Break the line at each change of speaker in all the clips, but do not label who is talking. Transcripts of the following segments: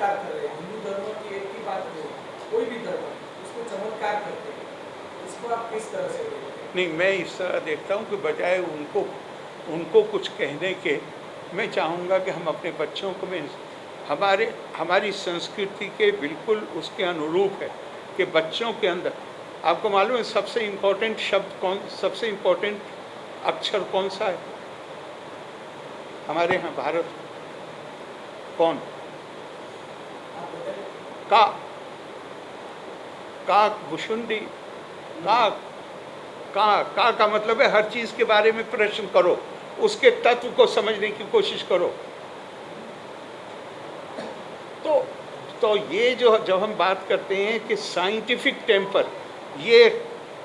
चमत्कार कर रहे हैं। हिंदू धर्म की एक ही बात नहीं, कोई भी धर्म उसको चमत्कार करते हैं, इसको आप किस तरह से देखते हैं?
नहीं, मैं इस तरह देखता हूँ कि बजाय उनको उनको कुछ कहने के, मैं चाहूँगा कि हम अपने बच्चों को में हमारी संस्कृति के बिल्कुल उसके अनुरूप है कि बच्चों के अंदर, आपको मालूम है सबसे इम्पोर्टेंट शब्द सबसे इम्पोर्टेंट अक्षर कौन सा है हमारे यहाँ भारत में? कौन?
आप बताइए।
का। का भुशुंडी। का का मतलब है हर चीज के बारे में प्रश्न करो, उसके तत्व को समझने की कोशिश करो। तो ये जो जब हम बात करते हैं कि साइंटिफिक टेम्पर, ये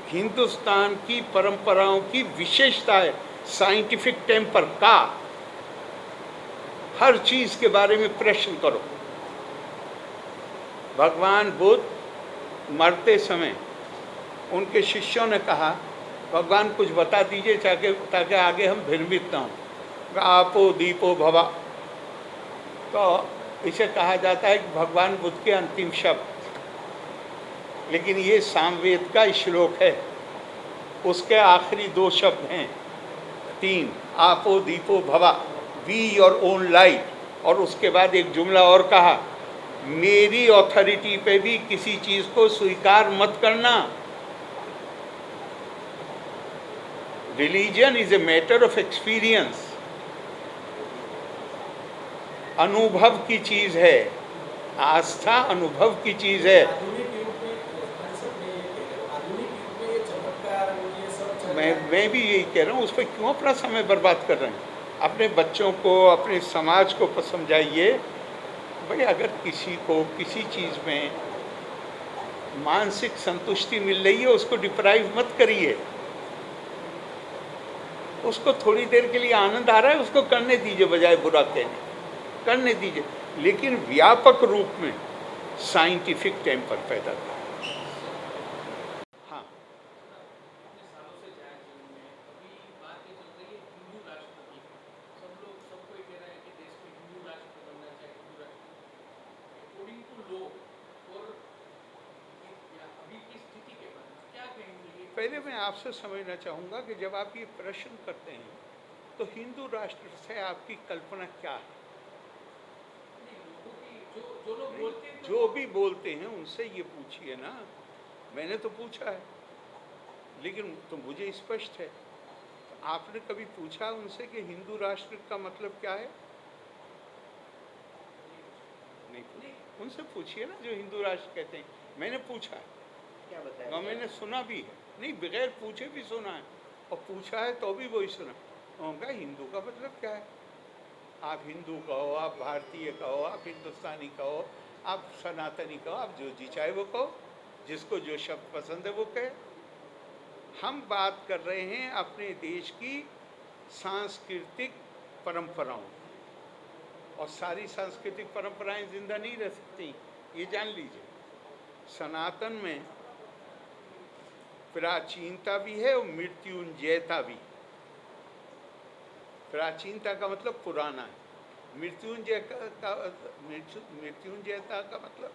हिंदुस्तान की परंपराओं की विशेषता है। साइंटिफिक टेम्पर का, हर चीज के बारे में प्रश्न करो। भगवान बुद्ध मरते समय उनके शिष्यों ने कहा, भगवान कुछ बता दीजिए ताकि आगे हम भ्रमित ना हों। आपो दीपो भवा, तो इसे कहा जाता है कि भगवान बुद्ध के अंतिम शब्द, लेकिन ये सामवेद का श्लोक है, उसके आखिरी 2 शब्द हैं, 3, आपो दीपो भवा, बी योर ओन लाइट, और उसके बाद एक जुमला और कहा, मेरी अथॉरिटी पे भी किसी चीज को स्वीकार मत करना। Religion is a matter of experience, अनुभव की चीज है। आस्था अनुभव की चीज है।
आधुनिक युग में ये चमत्कार ये सब
मैं भी यही कह रहा हूँ, उस पर क्यों अपना समय बर्बाद कर रहे हैं? अपने बच्चों को, अपने समाज को समझाइए भाई, अगर किसी को किसी चीज़ में मानसिक संतुष्टि मिल रही है, उसको डिप्राइव मत करिए। उसको थोड़ी देर के लिए आनंद आ रहा है, उसको करने दीजिए, बजाय बुरा कहने करने दीजिए, लेकिन व्यापक रूप में साइंटिफिक टेम्पर पैदा करें। हाँ, पहले मैं आपसे समझना चाहूँगा कि जब आप ये प्रश्न करते हैं तो हिंदू राष्ट्र से आपकी कल्पना क्या है? जो भी बोलते हैं उनसे ये पूछिए ना, मैंने तो पूछा है, लेकिन तो मुझे स्पष्ट है। आपने कभी पूछा उनसे कि हिंदू राष्ट्र का मतलब क्या है? नहीं, उनसे पूछिए ना जो हिंदू राष्ट्र कहते हैं। मैंने पूछा है,
क्या बताया?
मैंने सुना भी है, नहीं बगैर पूछे भी सुना है, और पूछा है तो भी वही सुना। उनका हिंदू का मतलब क्या है? आप हिंदू कहो, आप भारतीय कहो, आप हिंदुस्तानी कहो, आप सनातनी कहो, आप जो जी चाहे वो कहो, जिसको जो शब्द पसंद है वो कहे। हम बात कर रहे हैं अपने देश की सांस्कृतिक परंपराओं, और सारी सांस्कृतिक परंपराएं जिंदा नहीं रह सकती, ये जान लीजिए। सनातन में प्राचीनता भी है और मृत्युंजयता भी। प्राचीनता का मतलब पुराना है, मृत्युंजयता का मतलब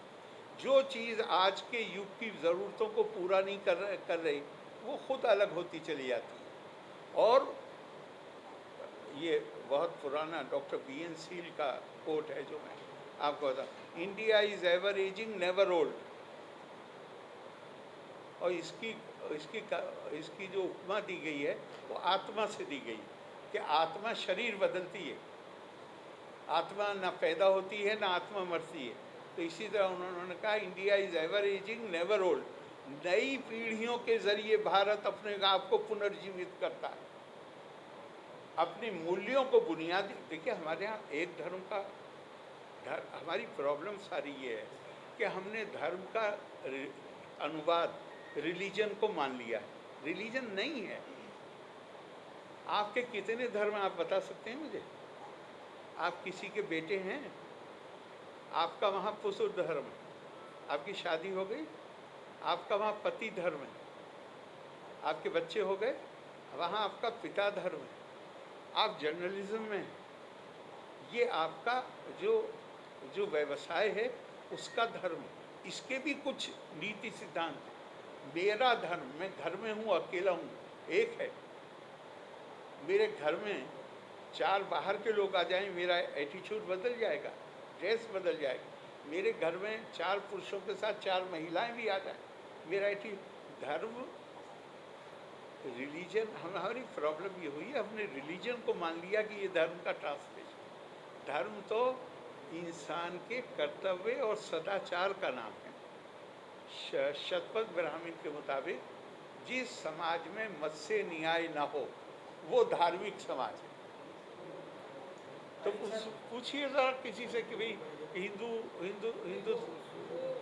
जो चीज़ आज के युग की ज़रूरतों को पूरा नहीं कर रही, वो खुद अलग होती चली जाती है। और ये बहुत पुराना डॉक्टर BN सील का कोट है जो मैं आपको बता, India is ever ageing never old. और इसकी जो उपमा दी गई है वो आत्मा से दी गई कि आत्मा शरीर बदलती है, आत्मा ना पैदा होती है ना आत्मा मरती है। तो इसी तरह उन्होंने कहा India is ever ageing never old. नई पीढ़ियों के जरिए भारत अपने आप को पुनर्जीवित करता है, अपने मूल्यों को बुनियादी। देखिए हमारे यहाँ एक धर्म का हमारी प्रॉब्लम सारी ये है कि हमने धर्म का अनुवाद रिलीजन को मान लिया है। रिलीजन नहीं है। आपके कितने धर्म आप बता सकते हैं मुझे? आप किसी के बेटे हैं? आपका वहाँ पुरुष धर्म है, आपकी शादी हो गई, आपका वहाँ पति धर्म है, आपके बच्चे हो गए, वहाँ आपका पिता धर्म है, आप जर्नलिज्म में हैं। ये आपका जो जो व्यवसाय है उसका धर्म, इसके भी कुछ नीति सिद्धांत। मेरा धर्म, मैं घर में हूँ, अकेला हूँ, एक है। मेरे घर में 4 बाहर के लोग आ जाएं, मेरा एटीट्यूड बदल जाएगा, ड्रेस बदल जाएगा। मेरे घर में 4 पुरुषों के साथ 4 महिलाएं भी आ जाएं, मेरा एटीट्यूड। धर्म, रिलीजन, हमारी प्रॉब्लम ये हुई है, हमने रिलीजन को मान लिया कि ये धर्म का ट्रांसलेशन। धर्म तो इंसान के कर्तव्य और सदाचार का नाम है। शतपथ ब्राह्मण के मुताबिक जिस समाज में मत से न्याय ना हो वो धार्मिक समाज है। तो पूछिए जरा किसी से कि भाई हिंदू हिंदू हिंदू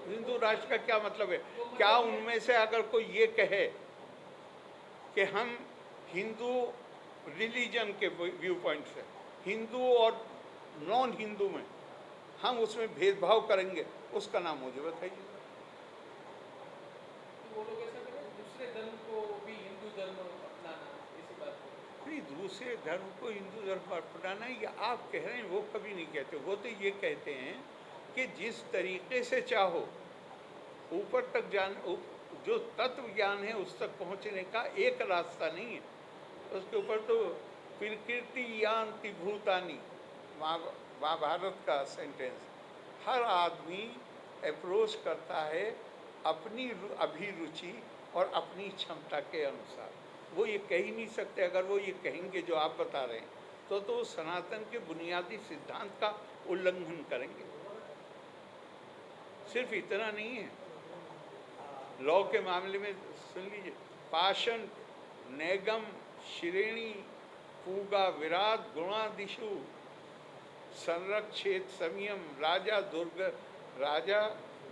हिंदू राष्ट्र का क्या मतलब है। क्या उनमें से अगर कोई ये कहे कि हम हिंदू रिलीजन के व्यू पॉइंट से हिंदू और नॉन हिंदू में हम उसमें भेदभाव करेंगे, उसका नाम मुझे बताइए।
तो वो लोग ऐसा करें, दूसरे धर्म को भी हिंदू धर्म अपनाना, ऐसी बात
नहीं, दूसरे धर्म को हिंदू धर्म अपनाना ये आप कह रहे हैं, वो कभी नहीं कहते। वो तो ये कहते हैं कि जिस तरीके से चाहो ऊपर तक जो तत्व ज्ञान है उस तक पहुंचने का एक रास्ता नहीं है। उसके ऊपर तो प्रकृति यान्ति भूतानि, महाभारत का सेंटेंस। हर आदमी अप्रोच करता है अपनी अभिरुचि और अपनी क्षमता के अनुसार। वो ये कह ही नहीं सकते। अगर वो ये कहेंगे जो आप बता रहे हैं तो सनातन के बुनियादी सिद्धांत का उल्लंघन करेंगे। सिर्फ इतना नहीं है, लॉ के मामले में सुन लीजिए, पाषण, नैगम, श्रेणी, पूगा, विराट, गुणादिशु, संरक्षेत, संयम, राजा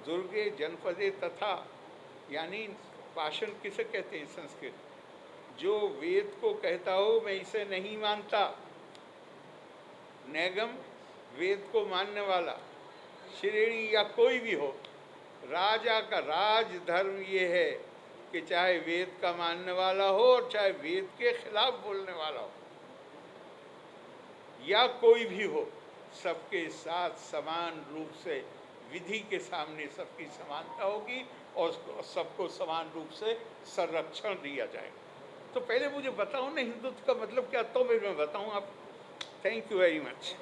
दुर्गे जनपदे तथा, यानी पाषण किसे कहते हैं संस्कृत, जो वेद को कहता हो मैं इसे नहीं मानता। नैगम, वेद को मानने वाला, श्रेणी या कोई भी हो। राजा का राज धर्म ये है कि चाहे वेद का मानने वाला हो और चाहे वेद के खिलाफ बोलने वाला हो या कोई भी हो, सबके साथ समान रूप से विधि के सामने सबकी समानता होगी और सबको समान रूप से संरक्षण दिया जाएगा। तो पहले मुझे बताओ ना हिंदुत्व का मतलब क्या, तो मैं बताऊं आप। Thank you very much.